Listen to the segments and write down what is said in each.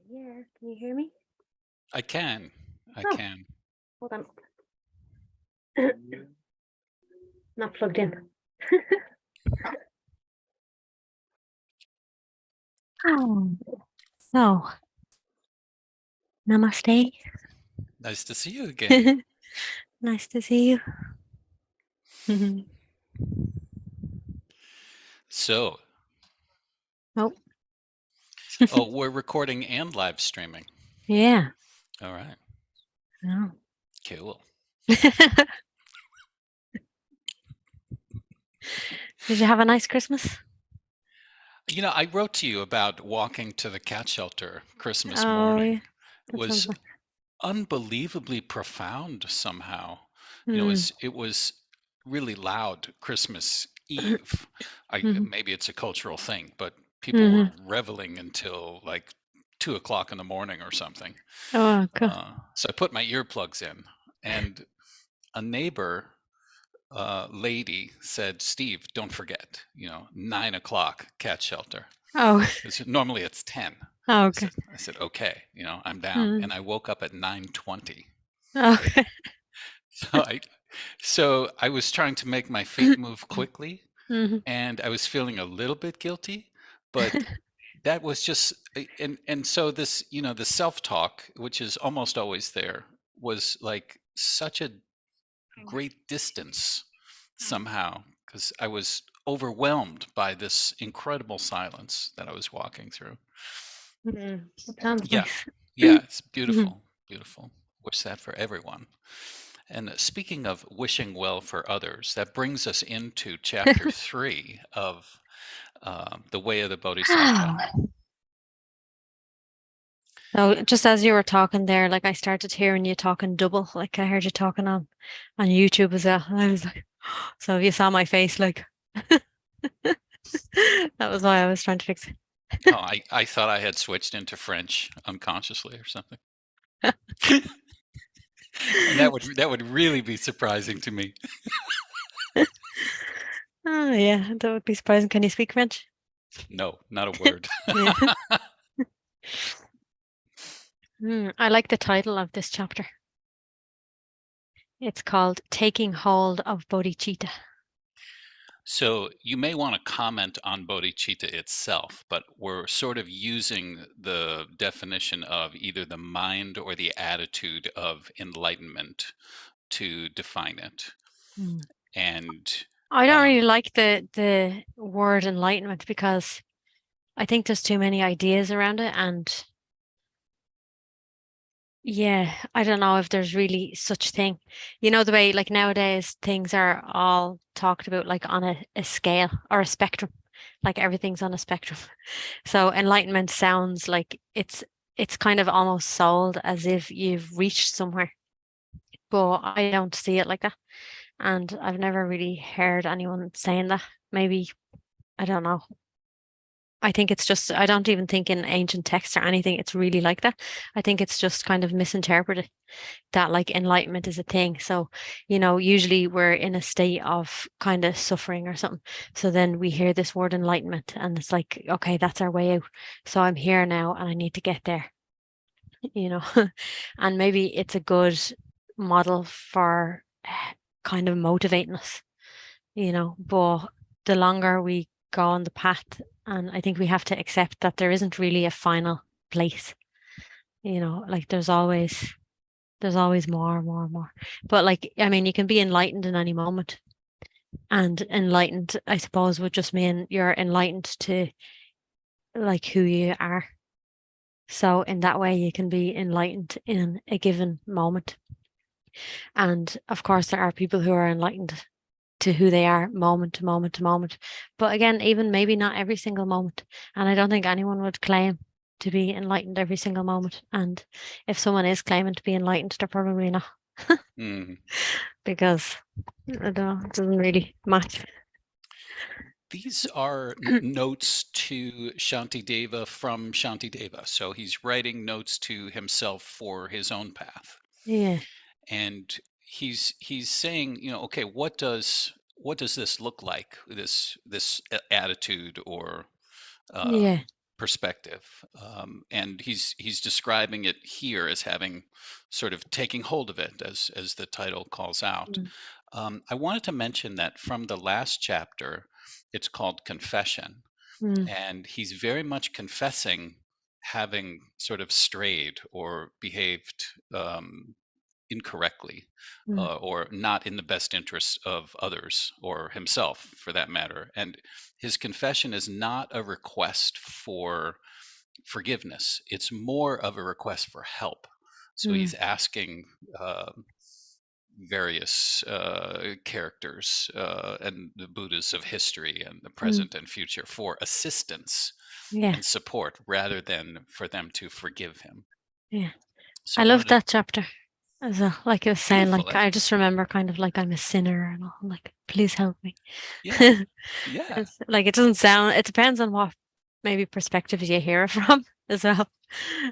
Yeah, can you hear me? I can. I Oh, can. hold on. Not plugged in. Oh, so namaste. Nice to see you again. Nice to see you. So, Oh, we're recording and live streaming. yeah. All right. Oh. Cool. Did you have a nice Christmas? I wrote to you about walking to the cat shelter Christmas Oh, yeah. morning. It That sounds was nice. unbelievably profound somehow. Mm. It was really loud Christmas Eve. Mm-hmm. Maybe it's a cultural thing, but people were Mm-hmm. reveling until like 2 o'clock in the morning or something. Oh, cool. So I put my earplugs in, and a neighbor lady said, "Steve, don't forget, 9 o'clock cat shelter." Oh, Normally it's 10. oh, I okay. said, I said, okay, I'm down. Mm. And I woke up at 9:20. Okay. So I was trying to make my feet move quickly, Mm-hmm. and I was feeling a little bit guilty, but that was just and so this, the self-talk, which is almost always there, was like such a great distance somehow, because I was overwhelmed by this incredible silence that I was walking through. Mm. That sounds Yeah, nice. yeah, it's Mm-hmm. beautiful, beautiful. Wish that for everyone. And speaking of wishing well for others, that brings us into chapter 3 of The Way of the Bodhisattva. So just as you were talking there, like I started hearing you talking double, like I heard you talking on YouTube as well. And I was like, so if you saw my face, like that was why I was trying to fix Oh, I thought I had switched into French unconsciously or something. And it. that would really be surprising to me. Oh yeah, that would be surprising. Can you speak French? No, not a word. Yeah. I like the title of this chapter. It's called Taking Hold of Bodhichitta. So you may want to comment on bodhicitta itself, but we're sort of using the definition of either the mind or the attitude of enlightenment to define it. Mm. And I don't um, really like the word enlightenment because I think there's too many ideas around it, and yeah, I don't know if there's really such thing. You know, the way like nowadays things are all talked about like on a scale or a spectrum, like everything's on a spectrum. So enlightenment sounds like it's kind of almost sold as if you've reached somewhere, but I don't see it like that. And I've never really heard anyone saying that. Maybe, I don't know. I think it's just, I don't even think in ancient texts or anything it's really like that. I think it's just kind of misinterpreted that like enlightenment is a thing. So, usually we're in a state of kind of suffering or something. So then we hear this word enlightenment and it's like, okay, that's our way out. So I'm here now and I need to get there, you know. And maybe it's a good model for kind of motivating us, but the longer we go on the path, and I think we have to accept that there isn't really a final place, like there's always more, more, more. But like, I mean, you can be enlightened in any moment. And enlightened, I suppose, would just mean you're enlightened to like who you are. So in that way, you can be enlightened in a given moment. And of course, there are people who are enlightened to who they are moment to moment to moment. But again, even maybe not every single moment. And I don't think anyone would claim to be enlightened every single moment. And if someone is claiming to be enlightened, they're probably not mm, because I don't know, it doesn't really match. these are notes to Shantideva from Shantideva. So he's writing notes to himself for his own path. Yeah. And he's saying, okay, what does this look like, this attitude or Yeah. perspective, and he's describing it here as having sort of taking hold of it, as the title calls out. Mm, I wanted to mention that from the last chapter, it's called Confession, mm, and he's very much confessing having sort of strayed or behaved incorrectly, mm, or not in the best interests of others or himself for that matter. And his confession is not a request for forgiveness, it's more of a request for help. So mm, he's asking uh, various characters and the Buddhas of history and the mm. present and future for assistance Yeah. and support rather than for them to forgive him. Yeah. So I I love wanted to that chapter as well. Like it was saying, beautiful. like That's I just remember kind of like I'm a sinner and all, like please help me. yeah, yeah, It's like it doesn't sound. It depends on what maybe perspective you hear it from as well,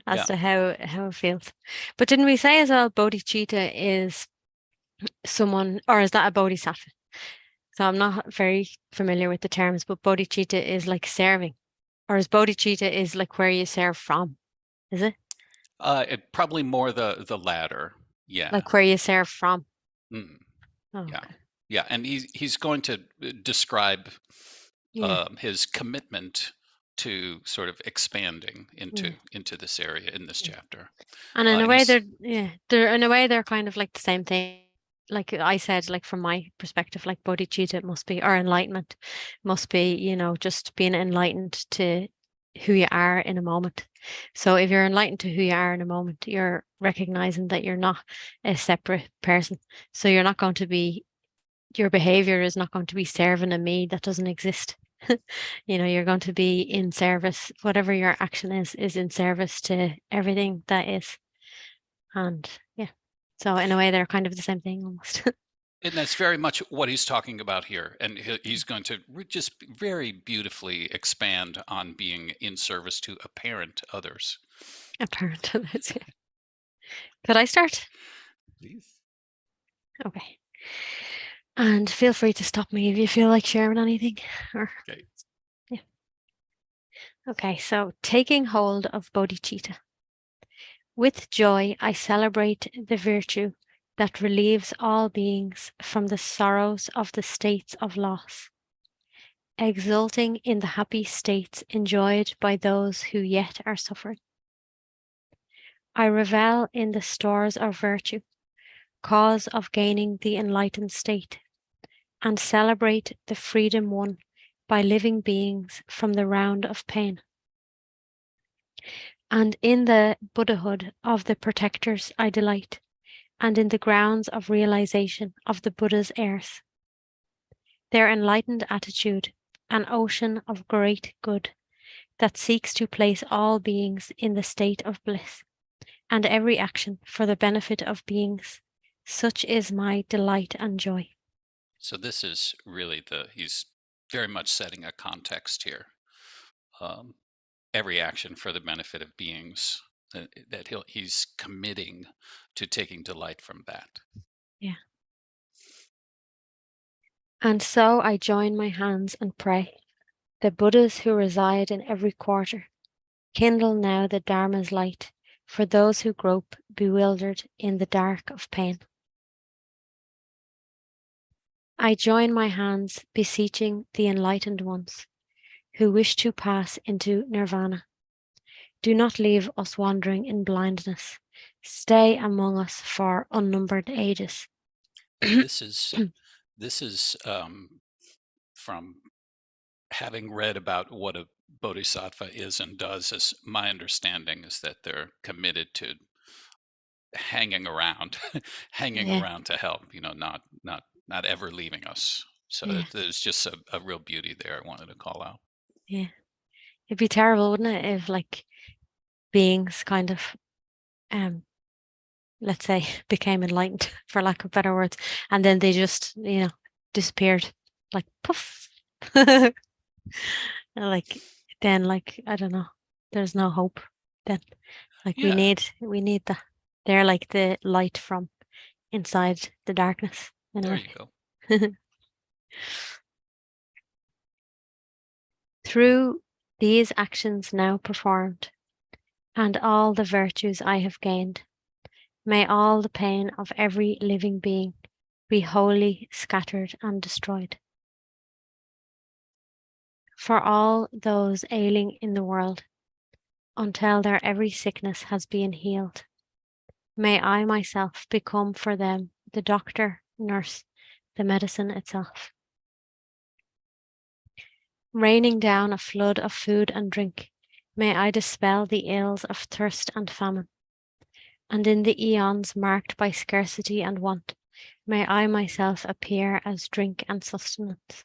as yeah. to how it feels. But didn't we say as well, Bodhichitta is someone, or is that a bodhisattva? So I'm not very familiar with the terms, but bodhicitta is like serving, or is bodhicitta is like where you serve from, is it? It probably more the latter. Yeah. Like where you serve from. Mm, Oh, yeah. okay. Yeah. And he's going to describe Yeah, his commitment to sort of expanding yeah, into this area in this yeah. chapter. And in a And way, he's they're in a way they're kind of like the same thing. Like I said, like from my perspective, like bodhicitta must be, or enlightenment must be, just being enlightened to who you are in a moment. So if you're enlightened to who you are in a moment, you're recognizing that you're not a separate person. So you're not going to be, your behavior is not going to be serving a me that doesn't exist. You're going to be in service. Whatever your action is in service to everything that is. And yeah. So in a way, they're kind of the same thing almost. and that's very much what he's talking about here. And he's going to just very beautifully expand on being in service to apparent others. Apparent. Could I start? Please. Okay. And feel free to stop me if you feel like sharing anything. Or Okay. yeah. Okay. So taking hold of bodhicitta. With joy, I celebrate the virtue that relieves all beings from the sorrows of the states of loss, exulting in the happy states enjoyed by those who yet are suffering. I revel in the stores of virtue, cause of gaining the enlightened state, and celebrate the freedom won by living beings from the round of pain. And in the Buddhahood of the protectors I delight, and in the grounds of realization of the Buddha's heirs. Their enlightened attitude, an ocean of great good that seeks to place all beings in the state of bliss, and every action for the benefit of beings. Such is my delight and joy. So this is really he's very much setting a context here. Um, every action for the benefit of beings, that he's committing to taking delight from that. Yeah. And so I join my hands and pray. The Buddhas who reside in every quarter, kindle now the Dharma's light for those who grope bewildered in the dark of pain. I join my hands beseeching the enlightened ones who wish to pass into nirvana. Do not leave us wandering in blindness. Stay among us for unnumbered ages. And this is from having read about what a bodhisattva is and does. Is my understanding is that they're committed to hanging around, hanging Yeah, around to help. Not ever leaving us. So yeah, there's just a real beauty there. I wanted to call out. yeah. It'd be terrible, wouldn't it, if like beings kind of um let's say became enlightened for lack of better words, and then they just, disappeared. Like poof. Like then like I don't know. There's no hope then. Like we Yeah, need we need that. They're like the light from inside the darkness in a there way. you go. Through These actions now performed, and all the virtues I have gained, may all the pain of every living being be wholly scattered and destroyed. For all those ailing in the world, until their every sickness has been healed, may I myself become for them the doctor, nurse, the medicine itself. Raining down a flood of food and drink, may I dispel the ills of thirst and famine. And in the eons marked by scarcity and want, may I myself appear as drink and sustenance.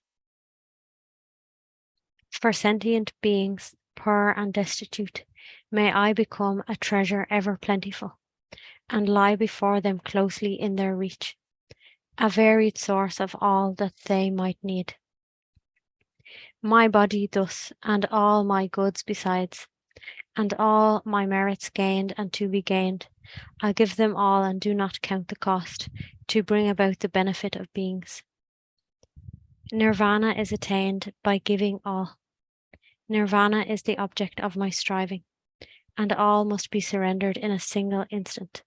For sentient beings, poor and destitute, may I become a treasure ever plentiful, and lie before them closely in their reach, a varied source of all that they might need. My body thus, and all my goods besides, and all my merits gained and to be gained, I give them all and do not count the cost, to bring about the benefit of beings. Nirvana is attained by giving all. Nirvana is the object of my striving, and all must be surrendered in a single instant.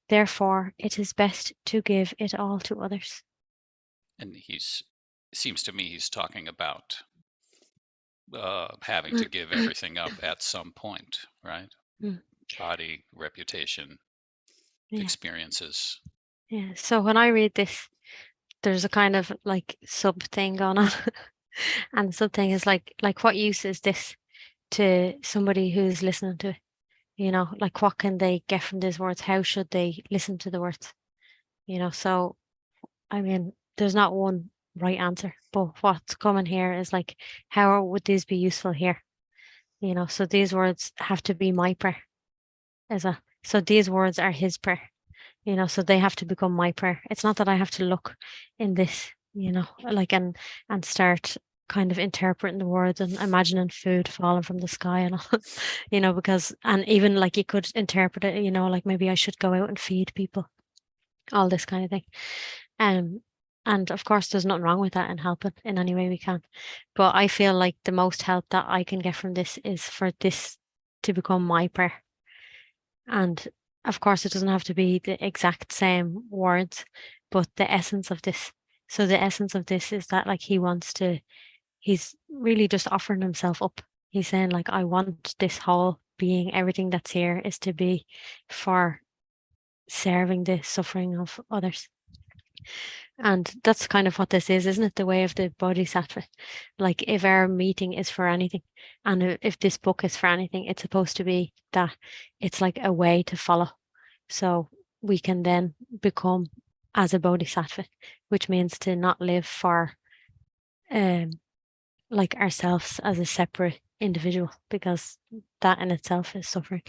Therefore, it is best to give it all to others. And seems to me he's talking about having to give everything up at some point, right? Body, reputation, Yeah. experiences. Yeah. So when I read this, there's a kind of like sub thing going on. And the sub thing is like what use is this to somebody who's listening to it? You know, like what can they get from these words? How should they listen to the words? You know, so I mean, there's not one right answer, but what's coming here is like, how would these be useful here? You know, so these words have to be my prayer as well. So these words are his prayer, you know, so they have to become my prayer. It's not that I have to look in this, you know, like and start kind of interpreting the words and imagining food falling from the sky and all, you know, because and even like you could interpret it, you know, like maybe I should go out and feed people, all this kind of thing. And of course, there's nothing wrong with that and helping in any way we can. But I feel like the most help that I can get from this is for this to become my prayer. And of course, it doesn't have to be the exact same words, but the essence of this. So the essence of this is that like he's really just offering himself up. He's saying like, I want this whole being, everything that's here is to be for serving the suffering of others. And that's kind of what this is, isn't it? The way of the Bodhisattva. Like if our meeting is for anything, and if this book is for anything, it's supposed to be that it's like a way to follow. So we can then become as a Bodhisattva, which means to not live for like ourselves as a separate individual, because that in itself is suffering.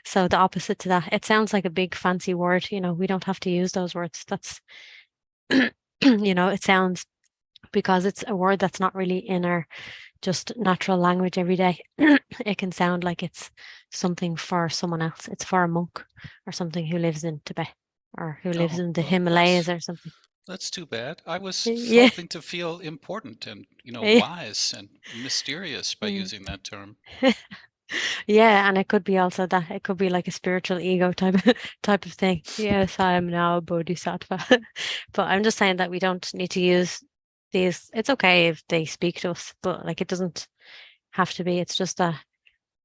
So the opposite to that, it sounds like a big fancy word, you know, we don't have to use those words. That's you know, it sounds, because it's a word that's not really in our just natural language every day, it can sound like it's something for someone else. It's for a monk or something who lives in Tibet or who lives Oh, in the well, Himalayas or something. that's too bad. I was Yeah. hoping to feel important and, Yeah. wise and mysterious by Mm. using that term. Yeah, and it could be also that it could be like a spiritual ego type of thing. Yes, I am now a bodhisattva. But I'm just saying that we don't need to use these. It's okay if they speak to us, but like it doesn't have to be. It's just that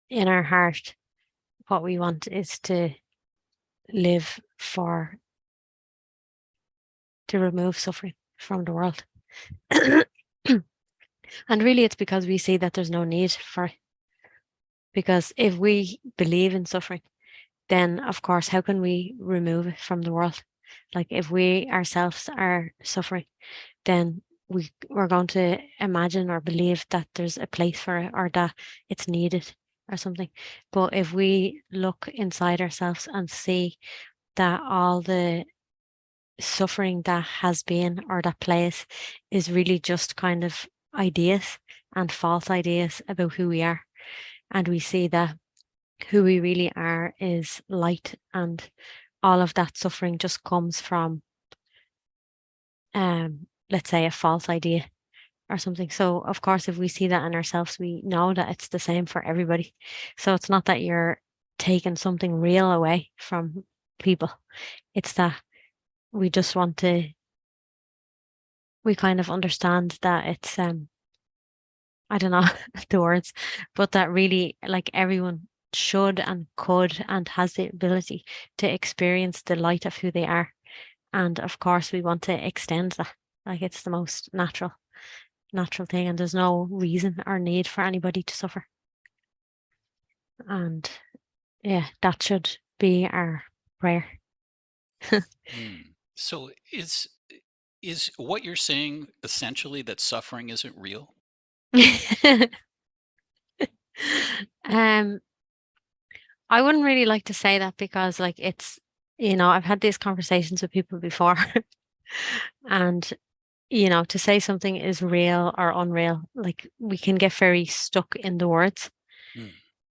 in our heart, what we want is to live to remove suffering from the world. And really, it's because we see that there's no need for it. Because if we believe in suffering, then of course, how can we remove it from the world? Like if we ourselves are suffering, then we're going to imagine or believe that there's a place for it or that it's needed or something. But if we look inside ourselves and see that all the suffering that has been or that plays is really just kind of ideas and false ideas about who we are, and we see that who we really are is light, and all of that suffering just comes from let's say a false idea or something. So of course, if we see that in ourselves, we know that it's the same for everybody. So it's not that you're taking something real away from people. It's that we just want to, we kind of understand that it's I don't know the words, but that really like everyone should and could and has the ability to experience the light of who they are. And of course we want to extend that. Like it's the most natural thing, and there's no reason or need for anybody to suffer. And yeah, that should be our prayer. Hmm. So is what you're saying essentially that suffering isn't real? um, I wouldn't really like to say that because like it's, I've had these conversations with people before and to say something is real or unreal, like we can get very stuck in the words. Hmm.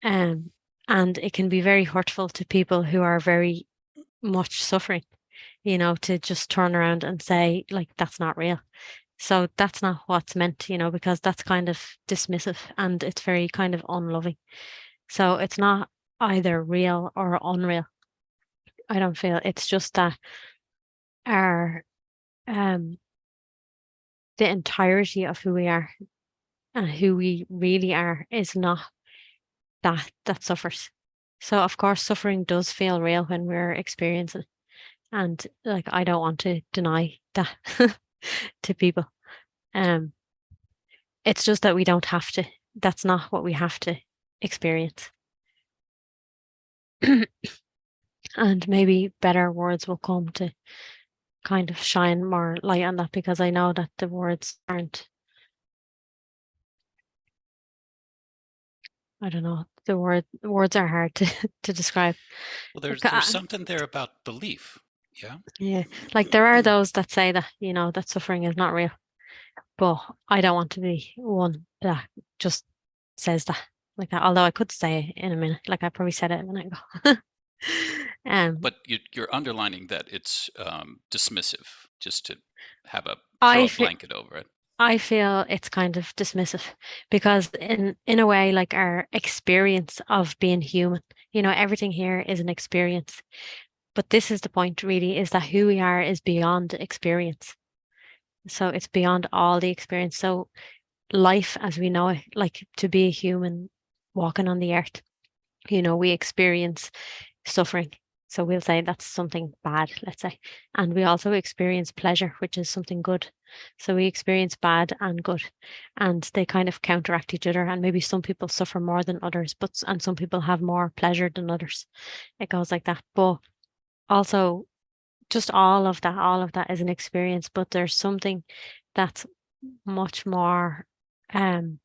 Um, and it can be very hurtful to people who are very much suffering, to just turn around and say, like, that's not real. So that's not what's meant, because that's kind of dismissive and it's very kind of unloving. So it's not either real or unreal. I don't feel it's just that our um the entirety of who we are and who we really are is not that suffers. So of course suffering does feel real when we're experiencing it. And like I don't want to deny that to people. Um it's just that we don't have to. That's not what we have to experience. And maybe better words will come to kind of shine more light on that, because I know that the words aren't, I don't know, words are hard to to describe. Well, Like, there's something there about belief. Yeah. yeah, like there are those that say that, that suffering is not real, but I don't want to be one that just says that like that. Although I could say it in a minute, like I probably said it a minute ago. um, But you're underlining that it's dismissive, just to have a throw I a feel blanket over it. I feel it's kind of dismissive because in a way, like our experience of being human, everything here is an experience. But this is the point really, is that who we are is beyond experience. So it's beyond all the experience. So life as we know it, like to be a human walking on the earth, we experience suffering. So we'll say that's something bad, let's say. And we also experience pleasure, which is something good. So we experience bad and good, and they kind of counteract each other. And maybe some people suffer more than others, and some people have more pleasure than others. It goes like that. But also, just all of that is an experience, but there's something that's much more, um,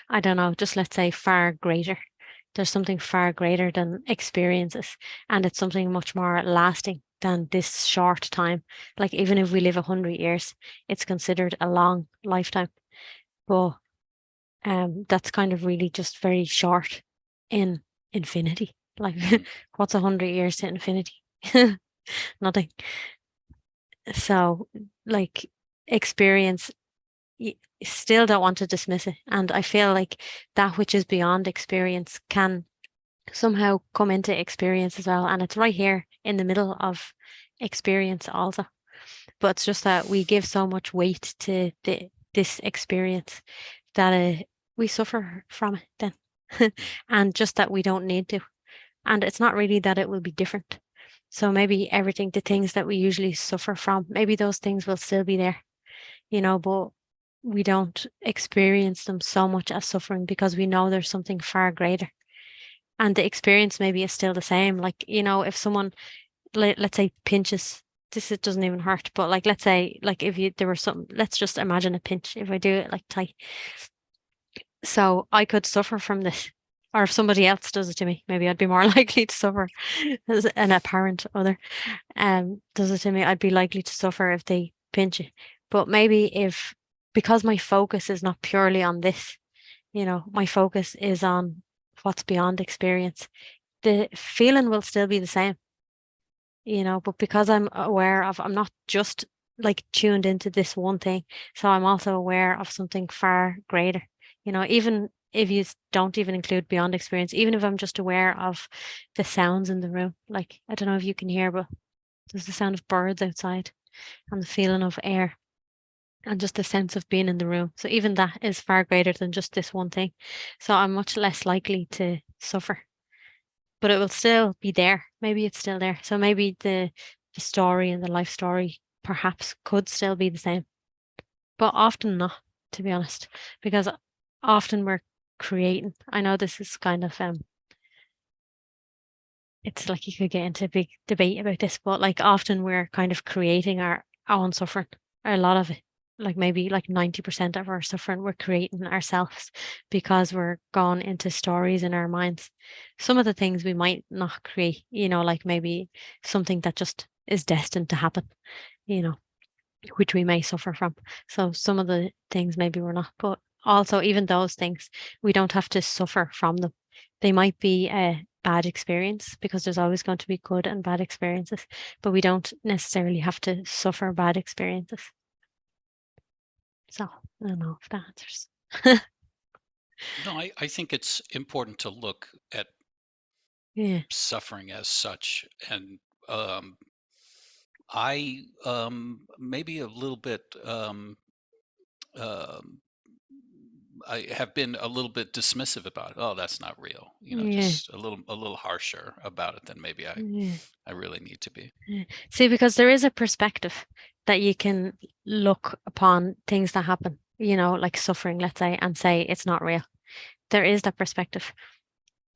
I don't know, just let's say far greater. There's something far greater than experiences, and it's something much more lasting than this short time. Like even if we live 100 years, it's considered a long lifetime. But that's kind of really just very short in infinity. Like Mm. what's 100 years to infinity? Nothing. So like experience, still don't want to dismiss it. And I feel like that which is beyond experience can somehow come into experience as well. And it's right here in the middle of experience also. But it's just that we give so much weight to this experience that we suffer from it then. Mm. And just that we don't need to. And it's not really that it will be different. So maybe everything, the things that we usually suffer from, maybe those things will still be there, but we don't experience them so much as suffering because we know there's something far greater. And the experience maybe is still the same. Like, if someone, let's say, pinches, this it doesn't even hurt, but like, let's say, like, if there were something, let's just imagine a pinch. If I do it like tight, so I could suffer from this. Or if somebody else does it to me, maybe I'd be more likely to suffer as an apparent other does it to me. I'd be likely to suffer if they pinch it. But maybe because my focus is not purely on this, my focus is on what's beyond experience, the feeling will still be the same, but because I'm not just like tuned into this one thing. So I'm also aware of something far greater, even if you don't even include beyond experience, even if I'm just aware of the sounds in the room. Like, I don't know if you can hear, but there's the sound of birds outside and the feeling of air and just the sense of being in the room. So even that is far greater than just this one thing. So I'm much less likely to suffer, but it will still be there. Maybe it's still there. So maybe the story and the life story perhaps could still be the same, but often not, to be honest, because often we're creating. I know this is kind of it's like you could get into a big debate about this, but like often we're kind of creating our own suffering, or a lot of it. Like maybe like 90% of our suffering we're creating ourselves because we're gone into stories in our minds. Some of the things we might not create, like maybe something that just is destined to happen, you know, which we may suffer from. So some of the things maybe we're not, but also even those things, we don't have to suffer from them. They might be a bad experience because there's always going to be good and bad experiences, but we don't necessarily have to suffer bad experiences. So I don't know if that answers. No, I think it's important to look at Yeah, suffering as such. And um, I maybe a little bit um, I have been a little bit dismissive about it. Oh, that's not real. yeah, Just a little harsher about it than maybe yeah, I really need to be. yeah. See, because there is a perspective that you can look upon things that happen, like suffering, let's say, and say it's not real. There is that perspective.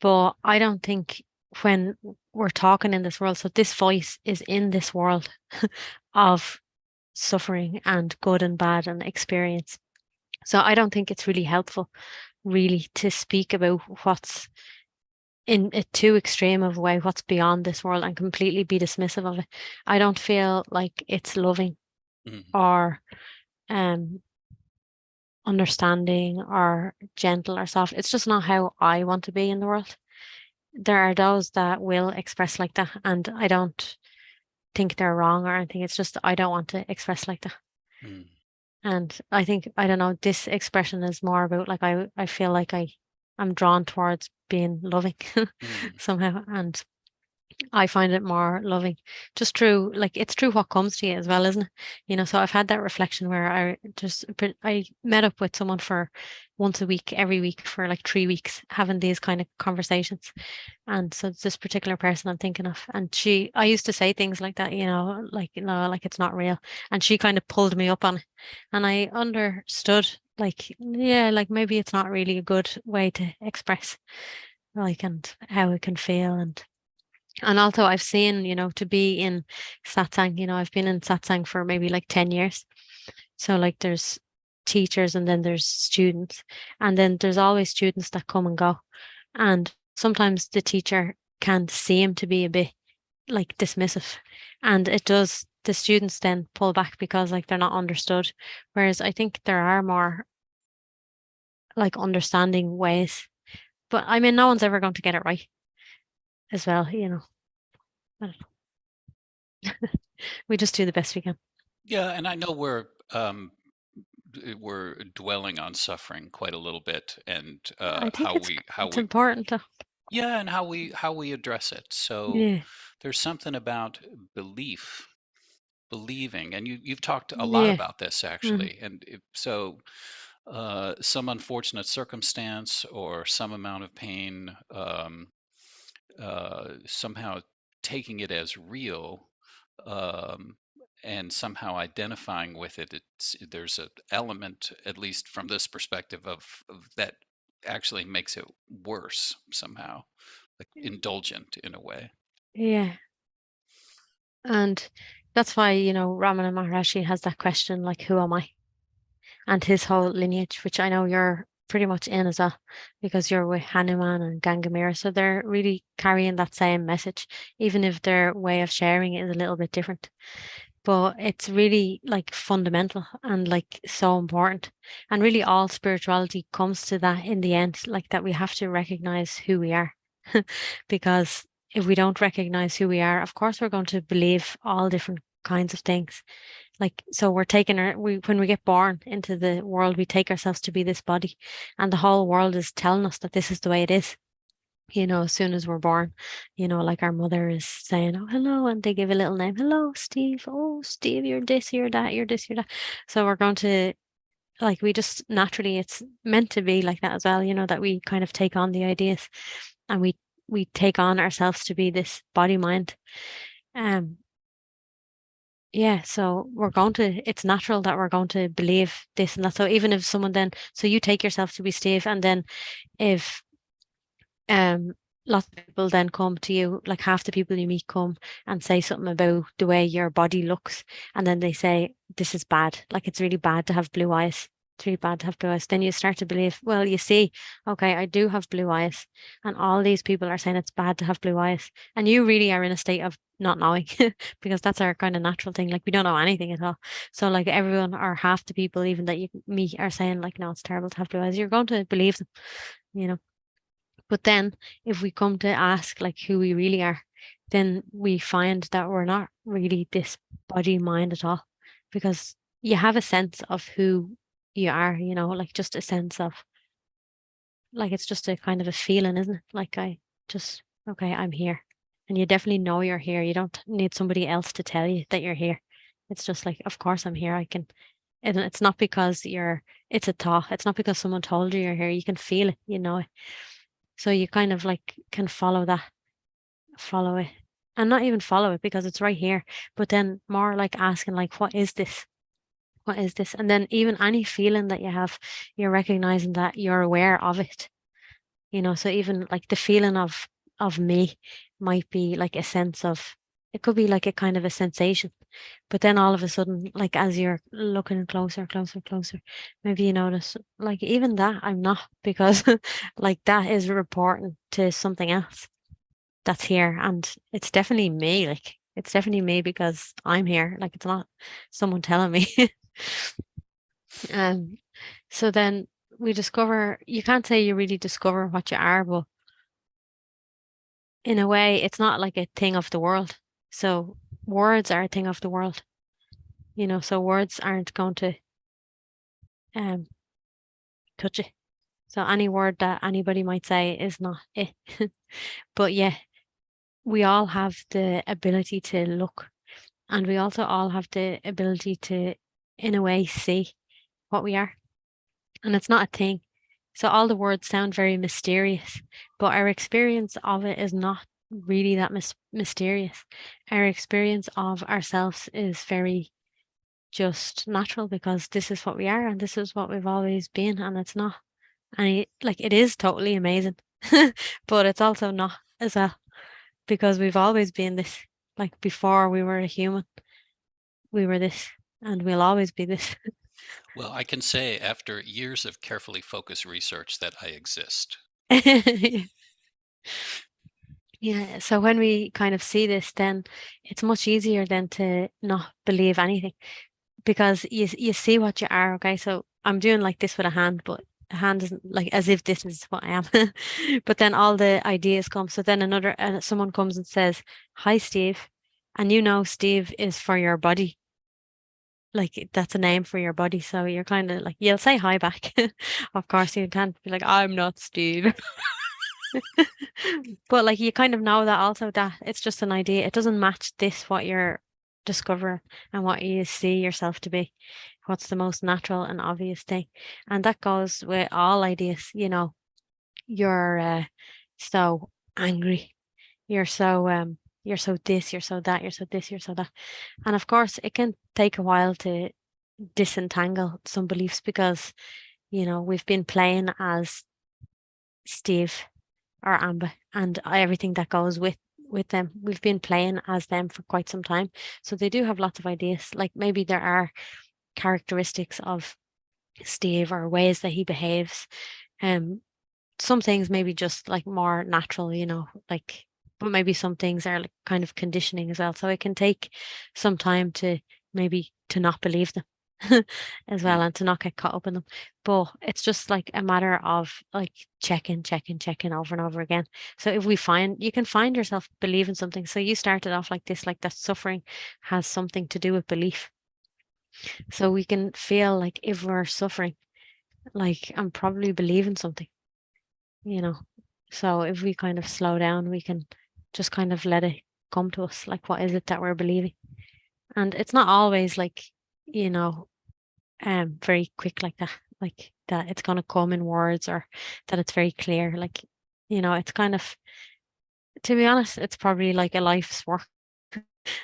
But I don't think when we're talking in this world, so this voice is in this world of suffering and good and bad and experience. So I don't think it's really helpful, really, to speak about what's in a too extreme of a way, what's beyond this world and completely be dismissive of it. I don't feel like it's loving Mhm. or um understanding or gentle or soft. It's just not how I want to be in the world. There are those that will express like that, and I don't think they're wrong or anything. It's just I don't want to express like that. Mm, And I think, I don't know, this expression is more about like I feel like I'm drawn towards being loving mm, somehow. And I find it more loving, just through like it's through what comes to you as well, isn't it? So I've had that reflection where I met up with someone for once a week, every week for like 3 weeks, having these kind of conversations. And so it's this particular person I'm thinking of, and I used to say things like that, like like it's not real, and she kind of pulled me up on it, and I understood, like, yeah, like maybe it's not really a good way to express like and how it can feel. And also I've seen, to be in satsang, I've been in satsang for maybe like 10 years. So like there's teachers and then there's students, and then there's always students that come and go. And sometimes the teacher can seem to be a bit like dismissive, and the students then pull back because like they're not understood. Whereas I think there are more like understanding ways. But I mean, no one's ever going to get it right as well. I don't know. We just do the best we can. yeah, and I know we're dwelling on suffering quite a little bit, and I think how we how it's we important to, yeah, and how we address it. So yeah, there's something about believing, and you've talked a lot yeah, about this mm, actually. And so some unfortunate circumstance or some amount of pain, somehow taking it as real, um, and somehow identifying with it. There's an element, at least from this perspective, of that actually makes it worse somehow, like indulgent in a way. yeah. And that's why, Ramana Maharishi has that question, like, who am I? And his whole lineage, which I know you're pretty much in as well, because you're with Hanuman and Gangamera. So they're really carrying that same message, even if their way of sharing it is a little bit different. But it's really like fundamental and like so important. And really all spirituality comes to that in the end, like that we have to recognize who we are. Because if we don't recognize who we are, of course we're going to believe all different kinds of things. Like, so we're taking when we get born into the world, we take ourselves to be this body, and the whole world is telling us that this is the way it is. As soon as we're born, like our mother is saying, "Oh, hello," and they give a little name, "Hello, Steve. Oh, Steve, you're this, you're that, you're this, you're that." So we're going to, like, we just naturally, it's meant to be like that as well, that we kind of take on the ideas, and we take on ourselves to be this body mind. Um, yeah, so it's natural that we're going to believe this and that. So even if someone then, so you take yourself to be Steve, and then if um lots of people then come to you, like half the people you meet come and say something about the way your body looks, and then they say this is bad, like it's really bad to have blue eyes. It's really bad to have blue eyes. Then you start to believe, well, you see, okay, I do have blue eyes, and all these people are saying it's bad to have blue eyes, and you really are in a state of not knowing because that's our kind of natural thing. Like we don't know anything at all. So like everyone or half the people even that you meet are saying like, no, it's terrible to have blue eyes. You're going to believe them, you know. But then if we come to ask like who we really are, then we find that we're not really this body mind at all, because you have a sense of who you are, like just a sense of, like it's just a kind of a feeling, isn't it? Like okay, I'm here. And you definitely know you're here. You don't need somebody else to tell you that you're here. It's just like, of course I'm here. And it's not because it's a thought. It's not because someone told you you're here. You can feel it, so you kind of like can follow it, and not even follow it because it's right here, but then more like asking like, what is this? What is this? And then even any feeling that you have, you're recognizing that you're aware of it, so even like the feeling of me might be like a sense of, it could be like a kind of a sensation, but then all of a sudden, like as you're looking closer, closer, closer, maybe you notice like even that I'm not, because like that is reporting to something else that's here, and it's definitely me. Like it's definitely me because I'm here. Like it's not someone telling me. um so then we discover, you can't say you really discover what you are, but in a way it's not like a thing of the world. So words are a thing of the world, so words aren't going to um touch it. So any word that anybody might say is not it. But yeah, we all have the ability to look, and we also all have the ability to, in a way, see what we are. And it's not a thing. So all the words sound very mysterious, but our experience of it is not really that mysterious. Our experience of ourselves is very just natural, because this is what we are and this is what we've always been. And it's not any, like, it is totally amazing, but it's also not as well, because we've always been this. Like before we were a human, we were this, and we'll always be this. Well, I can say after years of carefully focused research that I exist. Yeah, so when we kind of see this, then it's much easier then to not believe anything, because you see what you are. Okay, so I'm doing like this with a hand, but a hand isn't like as if this is what I am. But then all the ideas come. So then someone comes and says, "Hi, Steve," and Steve is for your body. Like that's a name for your body. So you're kind of like, you'll say hi back. Of course, you can't be like, "I'm not Steve." But like you kind of know that also, that it's just an idea. It doesn't match this, what you're discovering and what you see yourself to be. What's the most natural and obvious thing. And that goes with all ideas, you're so angry. You're so this, you're so that, you're so this, you're so that. And of course it can take a while to disentangle some beliefs, because, we've been playing as Steve or Amba and everything that goes with them. We've been playing as them for quite some time. So they do have lots of ideas. Like maybe there are characteristics of Steve or ways that he behaves. Some things maybe just like more natural, like, but maybe some things are like kind of conditioning as well. So it can take some time to maybe to not believe them as well, Mm. and to not get caught up in them. But it's just like a matter of like checking over and over again. So if you can find yourself believing something. So you started off like this, like that suffering has something to do with belief. So we can feel like if we're suffering, like I'm probably believing something, you know. So if we kind of slow down, we can just kind of let it come to us. Like, what is it that we're believing? And it's not always like, you know, very quick like that it's gonna come in words or that it's very clear. Like, it's kind of, to be honest, it's probably like a life's work.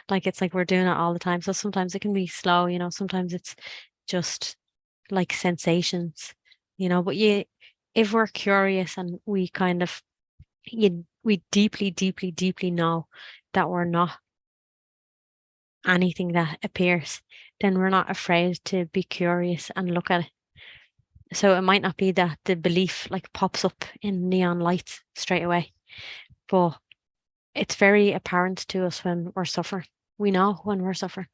Like it's like we're doing it all the time. So sometimes it can be slow, sometimes it's just like sensations, but if we're curious and we kind of we deeply, deeply, deeply know that we're not anything that appears, then we're not afraid to be curious and look at it. So it might not be that the belief like pops up in neon lights straight away, but it's very apparent to us when we're suffering. We know when we're suffering.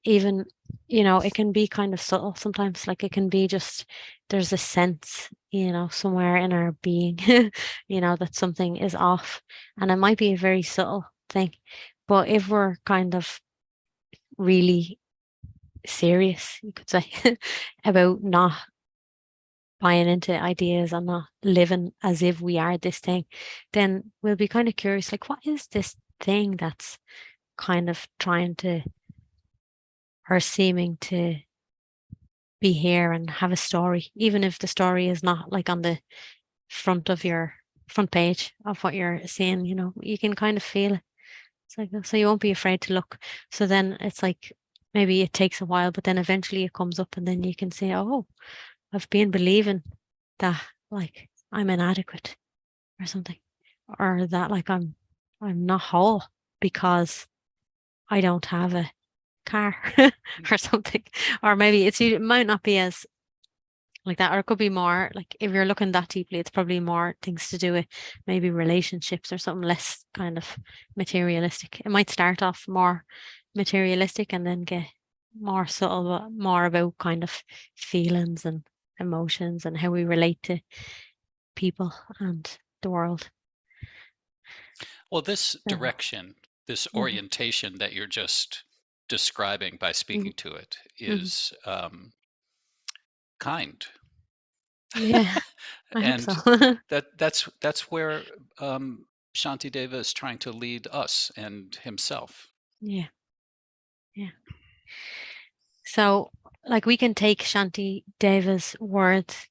Even, it can be kind of subtle sometimes. Like it can be just there's a sense, somewhere in our being, that something is off. And it might be a very subtle thing. But if we're kind of really serious, you could say, about not buying into ideas and not living as if we are this thing, then we'll be kind of curious, like, what is this thing that's kind of trying to or seeming to be here and have a story, even if the story is not like on the front of your front page of what you're seeing, you can kind of feel it. It's like, so you won't be afraid to look. So then it's like maybe it takes a while, but then eventually it comes up and then you can say, oh, I've been believing that like I'm inadequate or something, or that like I'm not whole because I don't have a car or something. Or maybe it might not be as like that, or it could be more like if you're looking that deeply, it's probably more things to do with maybe relationships or something less kind of materialistic. It might start off more materialistic and then get more subtle, but more about kind of feelings and emotions and how we relate to people and the world. Well, this So, direction, this mhm, orientation that you're just describing by mhm, speaking to it mhm. is kind. Yeah, I hope so. And that's where Shantideva is trying to lead us and himself. Yeah, yeah. So, like, we can take Shanti Deva's words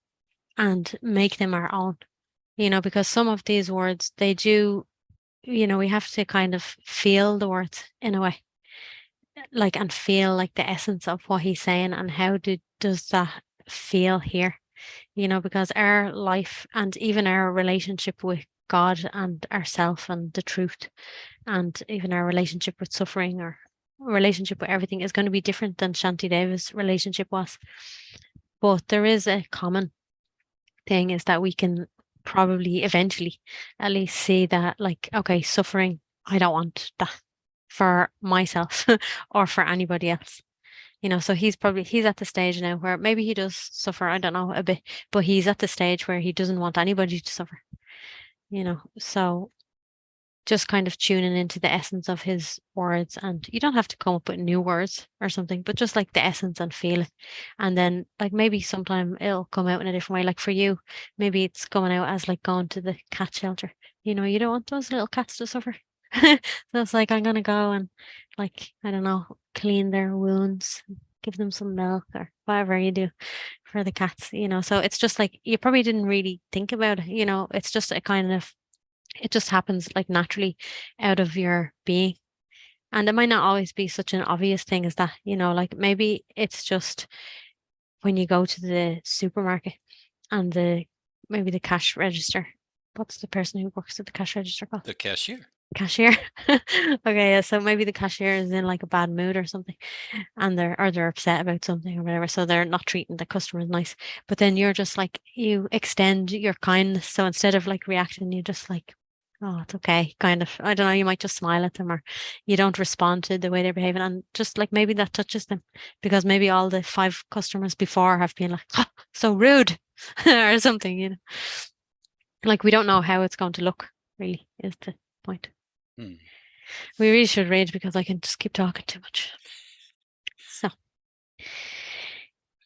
and make them our own, because some of these words, they do, we have to kind of feel the words in a way, like, and feel like the essence of what he's saying and how does that feel here, because our life and even our relationship with God and ourself and the truth and even our relationship with suffering or relationship with everything is going to be different than Shanti Deva's relationship was. But there is a common thing is that we can probably eventually at least see that, like, okay, suffering, I don't want that for myself or for anybody else. So he's at the stage now where maybe he does suffer, I don't know, a bit, but he's at the stage where he doesn't want anybody to suffer, so just kind of tuning into the essence of his words. And you don't have to come up with new words or something, but just like the essence and feel it. And then like maybe sometime it'll come out in a different way. Like for you, maybe it's coming out as like going to the cat shelter. You don't want those little cats to suffer. So it's like I'm gonna go and like, I don't know, clean their wounds, give them some milk or whatever you do for the cats. So it's just like you probably didn't really think about it. It's just a kind of it just happens like naturally out of your being. And it might not always be such an obvious thing as that, like maybe it's just when you go to the supermarket and maybe the cash register. What's the person who works at the cash register called? The cashier. Cashier. Okay, yeah, so maybe the cashier is in like a bad mood or something and they're upset about something or whatever. So they're not treating the customers nice. But then you're just like you extend your kindness. So instead of like reacting, you just like, oh, it's okay, kind of. I don't know, you might just smile at them or you don't respond to the way they're behaving. And just like maybe that touches them because maybe all the five customers before have been like, oh, so rude or something. Like we don't know how it's going to look, really, is the point. Hmm. We really should rage because I can just keep talking too much. So.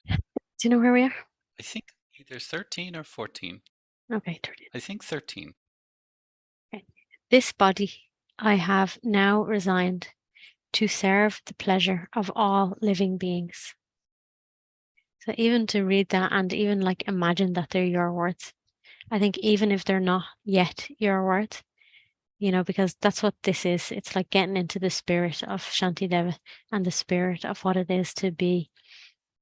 Do you know where we are? I think either 13 or 14. Okay, 13. I think 13. Okay. This body I have now resigned to serve the pleasure of all living beings. So even to read that and even like imagine that they're your words, I think even if they're not yet your words, because that's what this is. It's like getting into the spirit of Shantideva and the spirit of what it is to be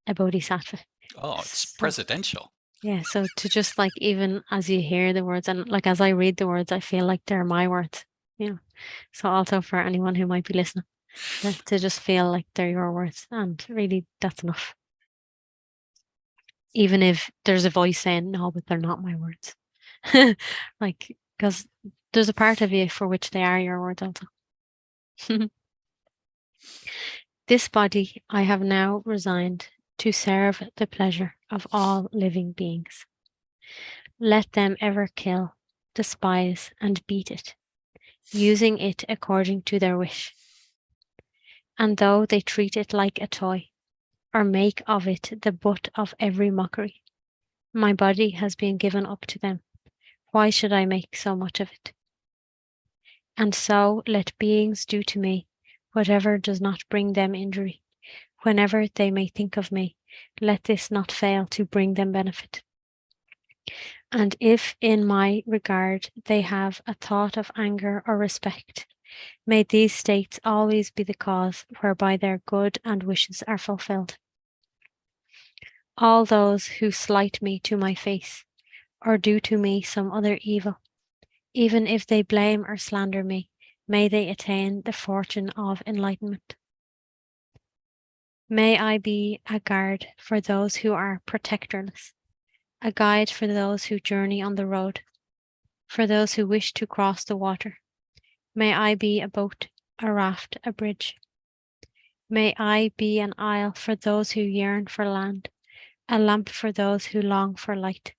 a bodhisattva. Oh, it's So, presidential. yeah, so to just like even as you hear the words and like as I read the words, I feel like they're my words, you know. So also for anyone who might be listening, to just feel like they're your words, and really that's enough. Even if there's a voice saying, no, but they're not my words. Like, because there's a part of you for which they are your words also. This body I have now resigned to serve the pleasure of all living beings. Let them ever kill, despise, and beat it, using it according to their wish. And though they treat it like a toy, or make of it the butt of every mockery, my body has been given up to them. Why should I make so much of it? And so let beings do to me whatever does not bring them injury. Whenever they may think of me, let this not fail to bring them benefit. And if in my regard they have a thought of anger or respect, may these states always be the cause whereby their good and wishes are fulfilled. All those who slight me to my face, or do to me some other evil, even if they blame or slander me, may they attain the fortune of enlightenment. May I be a guard for those who are protectorless, a guide for those who journey on the road, for those who wish to cross the water. May I be a boat, a raft, a bridge. May I be an isle for those who yearn for land, a lamp for those who long for light,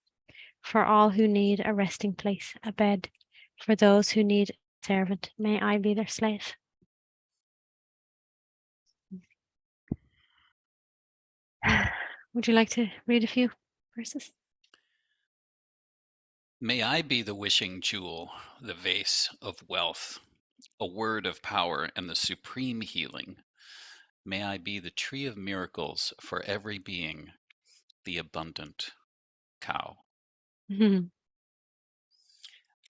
for all who need a resting place, a bed, for those who need a servant. May I be their slave. Would you like to read a few verses? May I be the wishing jewel, the vase of wealth, a word of power and the supreme healing. May I be the tree of miracles for every being, the abundant cow.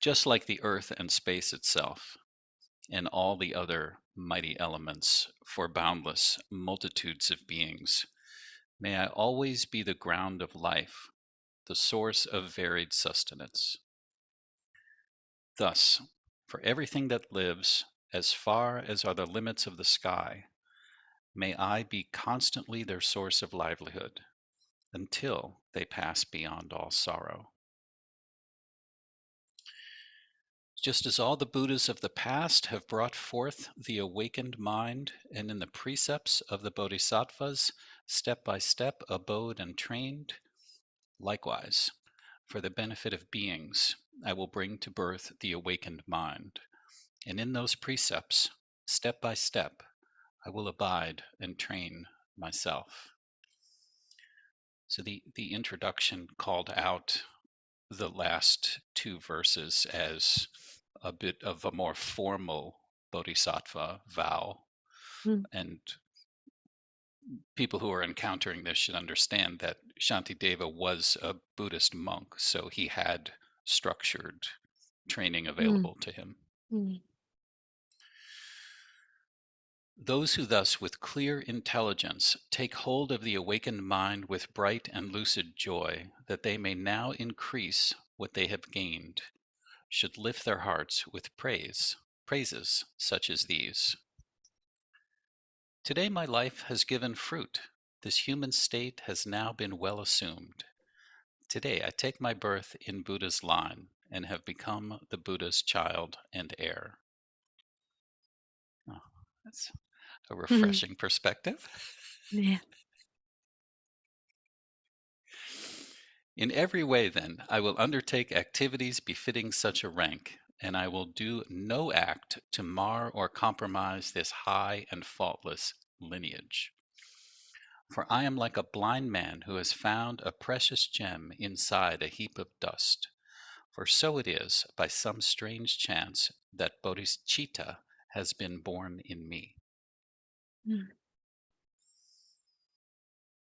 Just like the earth and space itself, and all the other mighty elements for boundless multitudes of beings, may I always be the ground of life, the source of varied sustenance. Thus, for everything that lives, as far as are the limits of the sky, may I be constantly their source of livelihood until they pass beyond all sorrow. Just as all the Buddhas of the past have brought forth the awakened mind, and in the precepts of the Bodhisattvas, step by step abode and trained, likewise, for the benefit of beings, I will bring to birth the awakened mind. And in those precepts, step by step, I will abide and train myself. So the introduction called out the last two verses as a bit of a more formal bodhisattva vow. Mm, And people who are encountering this should understand that Shantideva was a Buddhist monk, so he had structured training mm, available to him. mm, Those who thus with clear intelligence take hold of the awakened mind with bright and lucid joy, that they may now increase what they have gained, should lift their hearts with praises such as these. Today my life has given fruit. This human state has now been well assumed. Today I take my birth in Buddha's line and have become the Buddha's child and heir. Oh, that's a mm. refreshing perspective. Yeah. In every way, then, I will undertake activities befitting such a rank, and I will do no act to mar or compromise this high and faultless lineage. For I am like a blind man who has found a precious gem inside a heap of dust. For so it is, by some strange chance, that Bodhichitta has been born in me. Mm.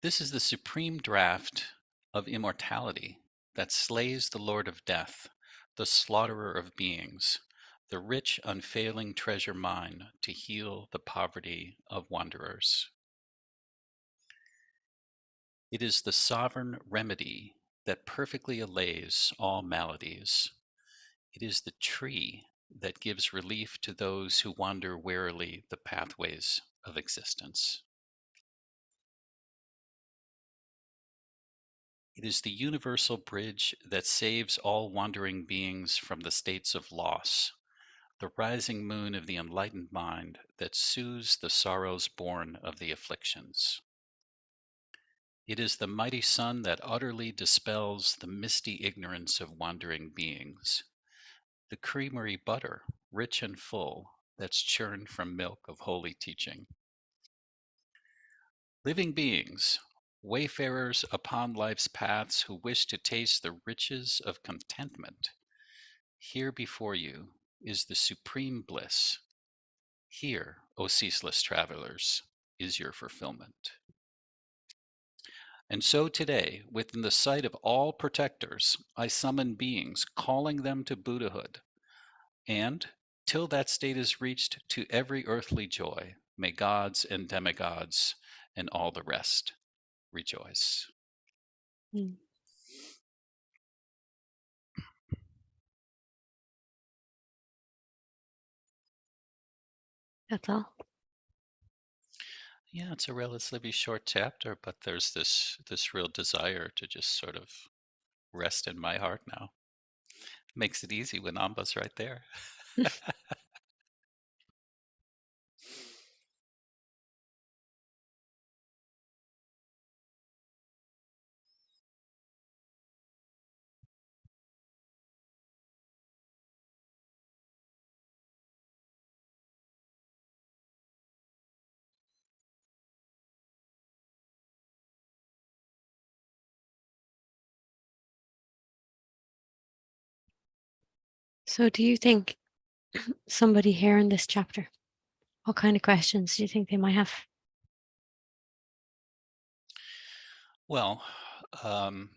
This is the supreme draught of immortality that slays the Lord of Death, the slaughterer of beings, the rich, unfailing treasure mine to heal the poverty of wanderers. It is the sovereign remedy that perfectly allays all maladies. It is the tree that gives relief to those who wander wearily the pathways of existence. It is the universal bridge that saves all wandering beings from the states of loss, the rising moon of the enlightened mind that soothes the sorrows born of the afflictions. It is the mighty sun that utterly dispels the misty ignorance of wandering beings, the creamery butter, rich and full, that's churned from milk of holy teaching. Living beings, wayfarers upon life's paths who wish to taste the riches of contentment, here before you is the supreme bliss. Here, O ceaseless travelers, is your fulfillment. And so today, within the sight of all protectors, I summon beings, calling them to Buddhahood. And, till that state is reached, to every earthly joy, may gods and demigods and all the rest rejoice. Mm. That's all. Yeah, it's a relatively short chapter, but there's this real desire to just sort of rest in my heart now. Makes it easy when Amba's right there. So, do you think somebody here in this chapter, what kind of questions do you think they might have? Well, um,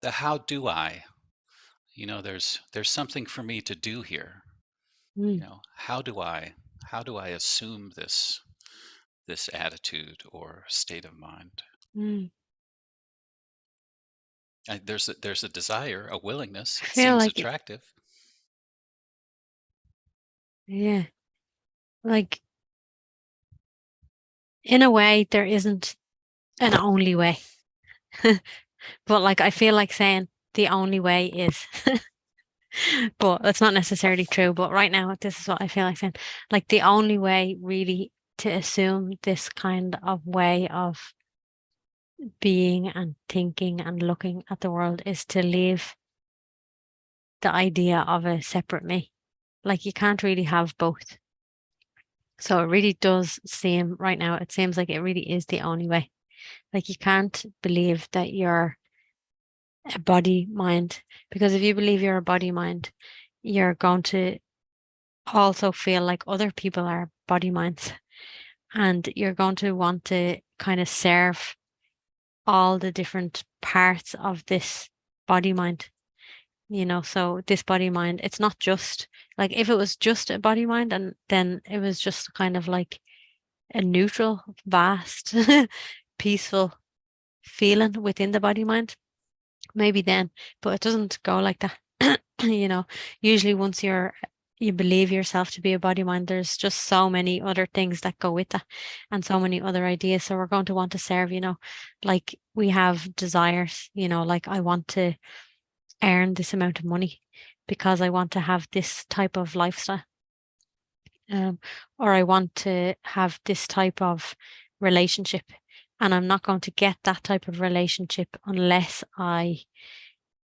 the how do I? There's something for me to do here. Mm. How do I assume this attitude or state of mind? Mm. There's a desire, a willingness. I It feel seems like, attractive. yeah, like in a way, there isn't an only way. But like, I feel like saying the only way is, but that's not necessarily true. But right now, this is what I feel like saying. Like, the only way really to assume this kind of way of being and thinking and looking at the world is to leave the idea of a separate me. Like, you can't really have both. So it really does seem right now, it seems like it really is the only way. Like, you can't believe that you're a body mind, because if you believe you're a body mind, you're going to also feel like other people are body minds, and you're going to want to kind of serve all the different parts of this body mind. So this body mind, it's not just like, if it was just a body mind, and then it was just kind of like a neutral, vast, peaceful feeling within the body mind, maybe then, but it doesn't go like that. you know Usually, once you believe yourself to be a body mind, there's just so many other things that go with that, and so many other ideas. So we're going to want to serve, like we have desires, like I want to earn this amount of money because I want to have this type of lifestyle, um, or I want to have this type of relationship, and I'm not going to get that type of relationship unless I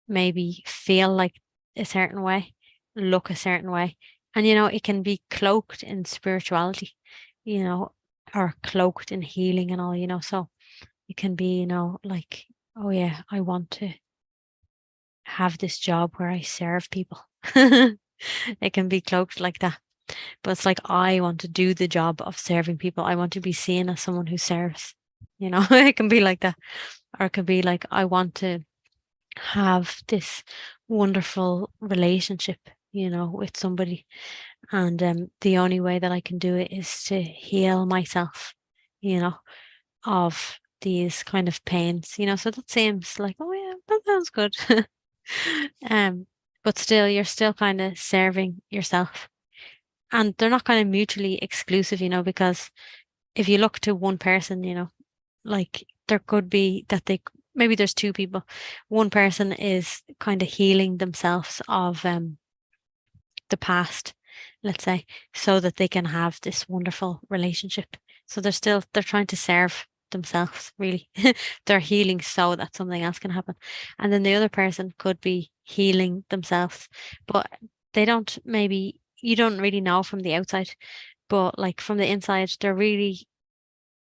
maybe feel like a certain way, look a certain way. And it can be cloaked in spirituality. you know, are cloaked in healing and all, so it can be, like, oh yeah, I want to have this job where I serve people. It can be cloaked like that. But it's like, I want to do the job of serving people. I want to be seen as someone who serves. It can be like that. Or it could be like, I want to have this wonderful relationship, with somebody. And the only way that I can do it is to heal myself, you know, of these kind of pains, So that seems like, oh yeah, that sounds good. um, but still, you're still kind of serving yourself. And they're not kind of mutually exclusive, because if you look to one person, like there could be that maybe there's two people. One person is kind of healing themselves of the past, let's say, so that they can have this wonderful relationship. So they're trying to serve themselves, really. They're healing so that something else can happen. And then the other person could be healing themselves, but you don't really know from the outside, but like from the inside, they're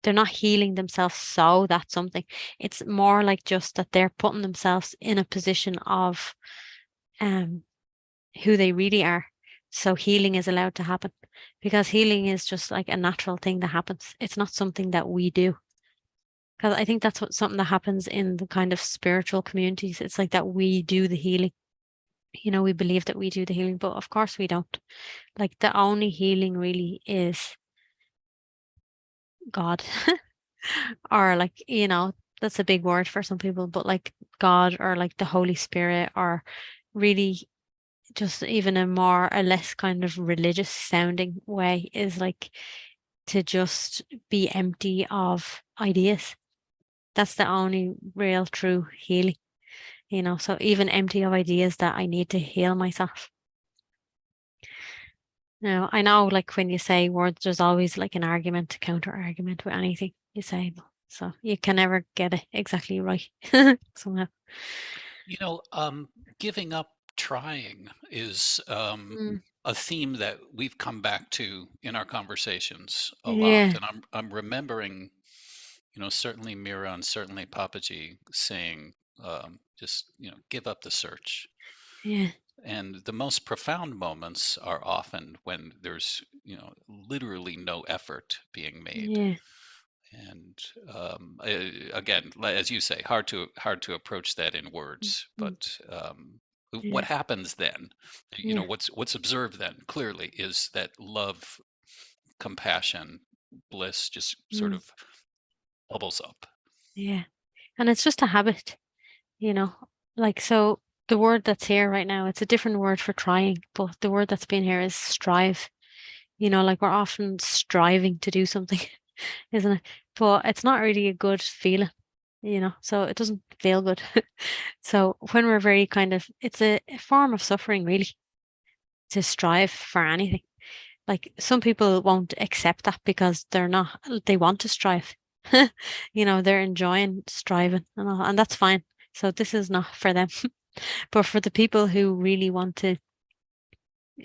not healing themselves so that's something. It's more like just that they're putting themselves in a position of um who they really are. So healing is allowed to happen because healing is just like a natural thing that happens. It's not something that we do. Because I think that's something that happens in the kind of spiritual communities. It's like that we do the healing. We believe that we do the healing, but of course we don't. Like the only healing really is God. Or like, that's a big word for some people, but like God or like the Holy Spirit or really just even a more or less kind of religious sounding way is like to just be empty of ideas. That's the only real true healing, So even empty of ideas that I need to heal myself. Now, I know like when you say words, there's always like an argument, counter argument with anything you say. So you can never get it exactly right somehow. You know, giving up trying is Mm, a theme that we've come back to in our conversations a lot, yeah, and I'm remembering, certainly Mira and certainly Papaji saying, just give up the search. yeah, And the most profound moments are often when there's, literally no effort being made. yeah, And again, as you say, hard to approach that in mm, words. mm, But what yeah, happens then? yeah, What's observed then clearly is that love, compassion, bliss just sort mm, of bubbles up. yeah. And it's just a habit, you know, like so the word that's here right now, it's a different word for trying, but the word that's been here is strive. Like we're often striving to do something, isn't it? But it's not really a good feeling, so it doesn't feel good. So when we're very kind of, it's a form of suffering, really, to strive for anything. Like some people won't accept that because they want to strive. They're enjoying striving and all, and that's fine. So this is not for them. But for the people who really want to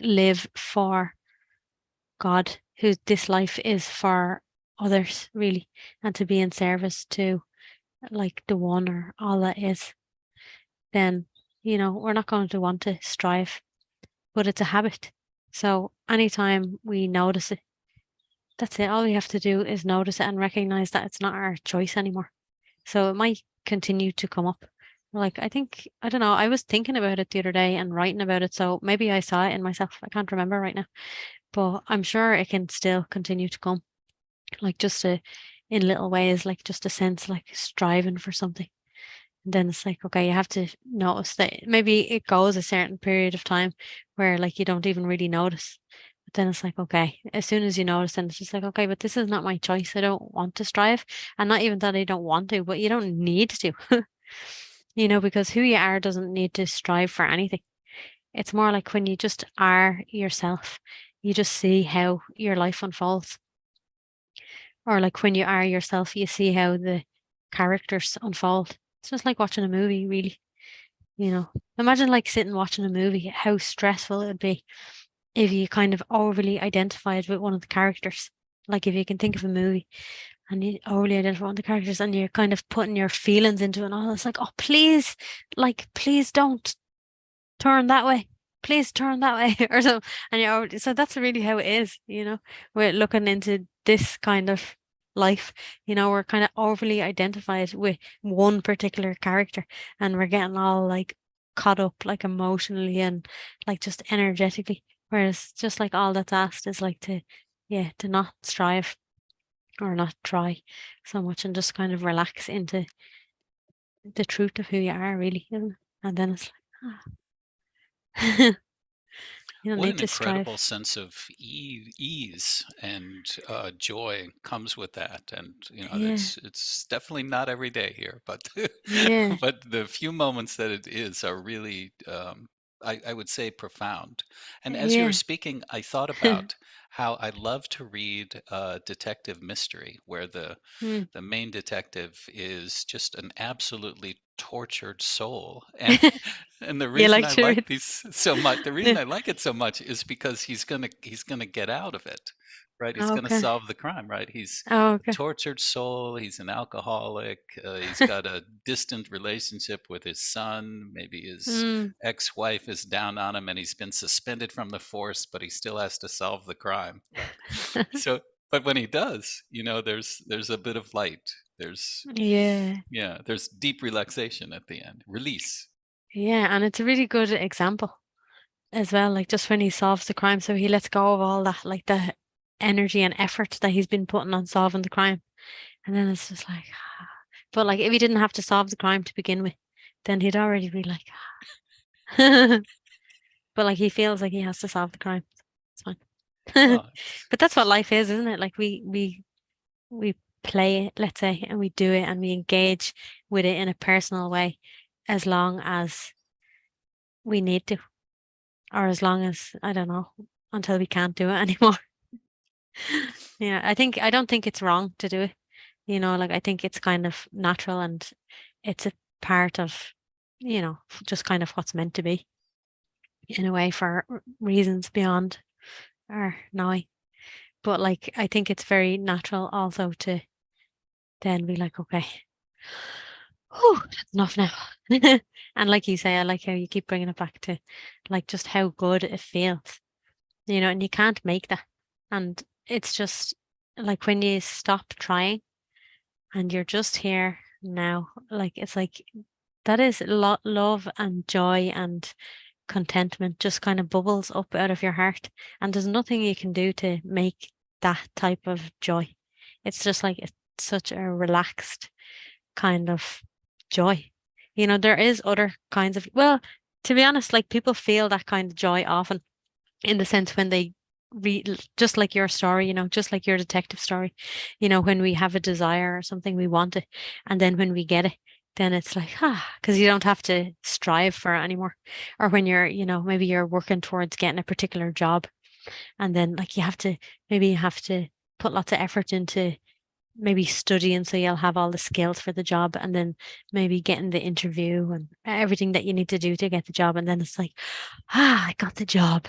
live for God, who this life is for others, really, and to be in service to like the one or all that is, then, we're not going to want to strive, but it's a habit. So anytime we notice it, that's it. All we have to do is notice it and recognize that it's not our choice anymore. So it might continue to come up. Like, I don't know, I was thinking about it the other day and writing about it. So maybe I saw it in myself. I can't remember right now, but I'm sure it can still continue to come. Like, in little ways, like, just a sense like striving for something. And then it's like, okay, you have to notice that maybe it goes a certain period of time where like you don't even really notice. But then it's like, okay, as soon as you notice, then it's just like, okay, but this is not my choice. I don't want to strive. And not even that I don't want to, but you don't need to, because who you are doesn't need to strive for anything. It's more like when you just are yourself, you just see how your life unfolds. Or like when you are yourself, you see how the characters unfold. It's just like watching a movie, really. Imagine like sitting watching a movie, how stressful it would be if you kind of overly identified with one of the characters. Like if you can think of a movie and you overly identify with the characters and you're kind of putting your feelings into it and all, it's like, oh, please, like, please don't turn that way. Please turn that way or so. And you're already, so that's really how it is, We're looking into this kind of life, we're kind of overly identified with one particular character and we're getting all like caught up like emotionally and like just energetically. Whereas just like all that's asked is like yeah, to not strive or not try so much and just kind of relax into the truth of who you are, really, isn't it? And then it's like, you don't What need an to strive. incredible sense of ease and joy comes with that. And Yeah, it's definitely not every day here, but yeah, but the few moments that it is are really, I would say, profound. And as you were yeah. speaking, I thought about how I love to read detective mystery, where Mm. the main detective is just an absolutely tortured soul. And and the You reason like I to like read? these so much, the reason Yeah. I like it so much is because he's gonna get out of it, right? He's gonna Okay. solve the crime, right? He's Oh, a okay. tortured soul. He's an alcoholic. He's got a distant relationship with his son. Maybe his Mm. ex-wife is down on him, and he's been suspended from the force, but he still has to solve the crime, right? So, but when he does, there's a bit of light. There's Yeah, Yeah, there's deep relaxation at the end. Release. yeah, and it's a really good example as well. Like just when he solves the crime, so he lets go of all that, like the energy and effort that he's been putting on solving the crime, and then it's just like, but like if he didn't have to solve the crime to begin with, then he'd already be like, but like he feels like he has to solve the crime. It's fine. Well, But that's what life is, isn't it? Like we play it, let's say, and we do it and we engage with it in a personal way as long as we need to, or as long as, I don't know, until we can't do it anymore. Yeah, I don't think it's wrong to do it. Like I think it's kind of natural and it's a part of, just kind of what's meant to be in a way for reasons beyond our knowing. But like I think it's very natural also to then be like, okay, oh, that's enough now. And like you say, I like how you keep bringing it back to like just how good it feels, and you can't make that. And it's just like when you stop trying and you're just here now, like it's like that is love and joy and contentment just kind of bubbles up out of your heart. And there's nothing you can do to make that type of joy. It's just like it's such a relaxed kind of joy. There is other kinds of, well, to be honest, like people feel that kind of joy often in the sense when they read, just like your story, just like your detective story, when we have a desire or something, we want it. And then when we get it, then it's like, because you don't have to strive for it anymore. Or when you're, maybe you're working towards getting a particular job and then like maybe you have to put lots of effort into maybe studying so you'll have all the skills for the job and then maybe getting the interview and everything that you need to do to get the job. And then it's like, I got the job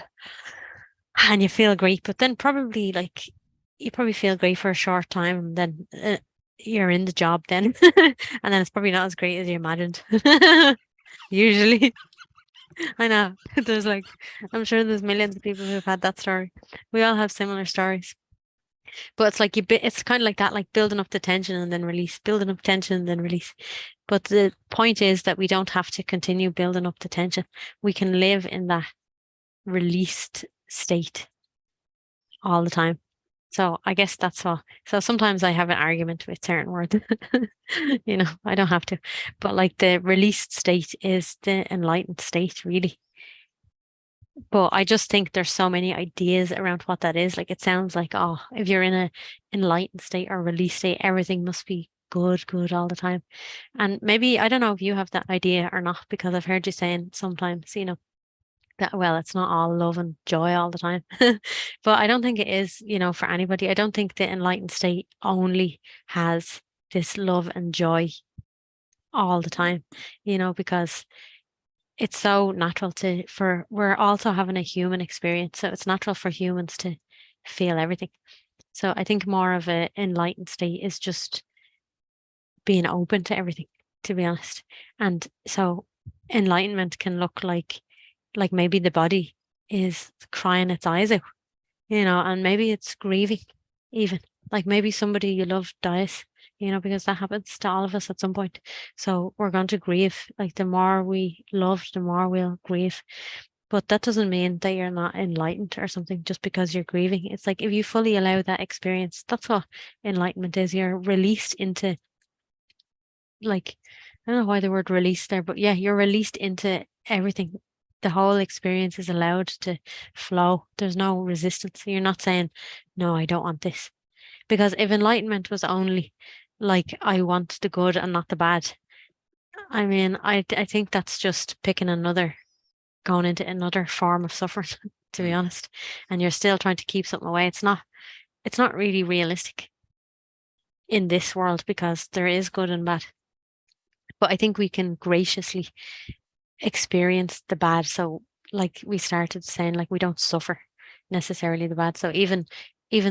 and you feel great, but then probably like you probably feel great for a short time and then you're in the job then. And then it's probably not as great as you imagined. Usually, I know there's like, I'm sure there's millions of people who've had that story. We all have similar stories. But it's like it's kind of like that, like building up the tension and then release, building up tension and then release. But the point is that we don't have to continue building up the tension. We can live in that released state all the time. So I guess that's all. So sometimes I have an argument with certain words. I don't have to. But like the released state is the enlightened state, really. But I just think there's so many ideas around what that is. Like it sounds like, oh, if you're in a enlightened state or release state, everything must be good, good all the time. And maybe I don't know if you have that idea or not, because I've heard you saying sometimes, that well, it's not all love and joy all the time. But I don't think it is, for anybody. I don't think the enlightened state only has this love and joy all the time, because it's so natural we're also having a human experience. So it's natural for humans to feel everything. So I think more of a enlightened state is just being open to everything, to be honest. And so enlightenment can look like maybe the body is crying its eyes out, and maybe it's grieving even. Like maybe somebody you love dies, because that happens to all of us at some point. So we're going to grieve. Like the more we love, the more we'll grieve. But that doesn't mean that you're not enlightened or something just because you're grieving. It's like if you fully allow that experience, that's what enlightenment is. You're released into, like, I don't know why the word release there, but yeah, you're released into everything. The whole experience is allowed to flow. There's no resistance. You're not saying, no, I don't want this. Because if enlightenment was only like, I want the good and not the bad, I mean, I think that's just going into another form of suffering, to be Mm, honest. And you're still trying to keep something away. It's not really realistic in this world because there is good and bad. But I think we can graciously experience the bad. So like we started saying, like we don't suffer necessarily the bad. So even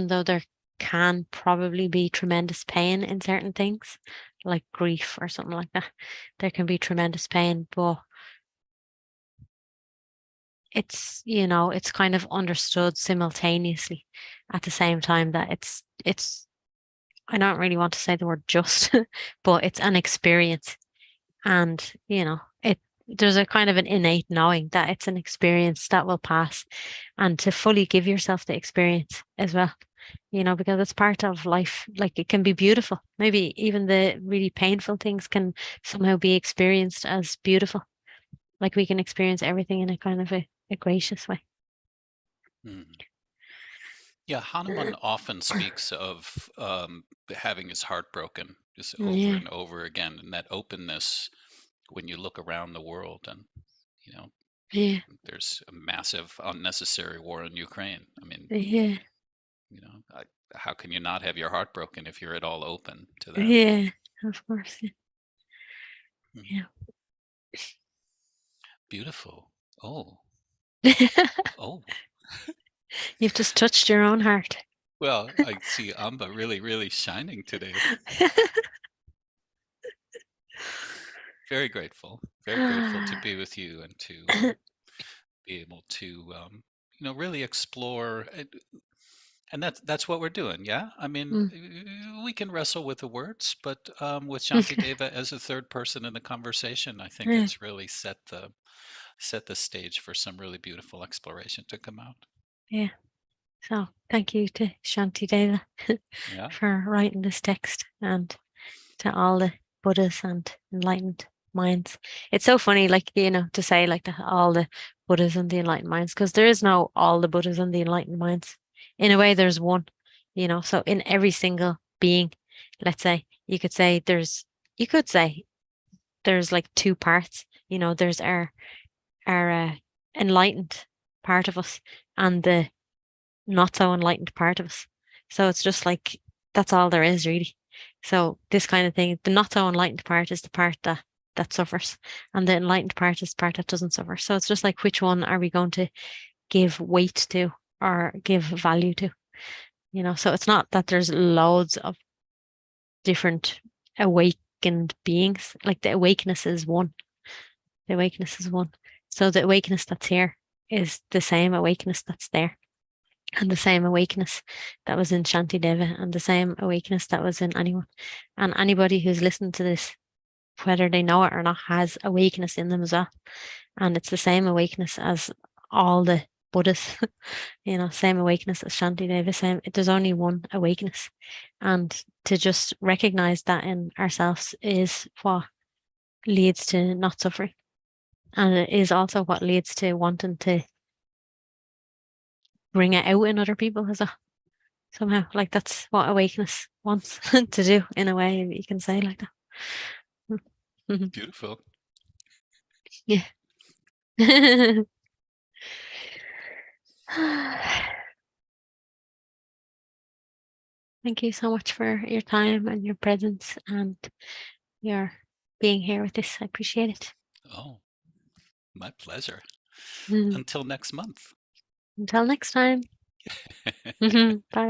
though there can probably be tremendous pain in certain things, like grief or something like that, there can be tremendous pain, but it's kind of understood simultaneously at the same time that it's I don't really want to say the word just, but it's an experience. And, there's a kind of an innate knowing that it's an experience that will pass, and to fully give yourself the experience as well, because it's part of life. Like it can be beautiful. Maybe even the really painful things can somehow be experienced as beautiful. Like we can experience everything in a kind of a gracious way. mm. Yeah, Hanuman often speaks of having his heart broken just over Yeah, and over again, and that openness when you look around the world, and you know, yeah, there's a massive unnecessary war in Ukraine. I mean, yeah, you know, how can you not have your heart broken if you're at all open to that? yeah, of course. Mm. Yeah. Beautiful. Oh, oh. You've just touched your own heart. Well, I see Amba really, really shining today. Very grateful to be with you and to be able to, really explore. And that's what we're doing, yeah? I mean, Mm. we can wrestle with the words, but with Shantideva as a third person in the conversation, I think Yeah, it's really set the stage for some really beautiful exploration to come out. yeah. So thank you to Shantideva Yeah. for writing this text, and to all the Buddhas and enlightened minds. It's so funny, like, to say like all the Buddhas and the enlightened minds, because there is no all the Buddhas and the enlightened minds. In a way, there's one, so in every single being, let's say, you could say there's like two parts, there's our enlightened part of us and the not so enlightened part of us. So it's just like that's all there is really. So this kind of thing, the not so enlightened part is the part that suffers, and the enlightened part is the part that doesn't suffer. So it's just like which one are we going to give weight to or give value to? So it's not that there's loads of different awakened beings. Like the awakeness is one. The awakeness is one. So the awakeness that's here is the same awakeness that's there, and the same awakeness that was in Shantideva, and the same awakeness that was in anyone. And anybody who's listened to this, whether they know it or not, has awakeness in them as well. And it's the same awakeness as all the Buddhas, same awakeness as Shantideva, same. There's only one awakeness. And to just recognize that in ourselves is what leads to not suffering. And it is also what leads to wanting to bring it out in other people as well. Somehow. Like that's what awakeness wants to do in a way, you can say like that. Mhm. Beautiful. Yeah. Thank you so much for your time and your presence and your being here with us. I appreciate it. Oh, my pleasure. Mm. Until next month. Until next time. Bye bye.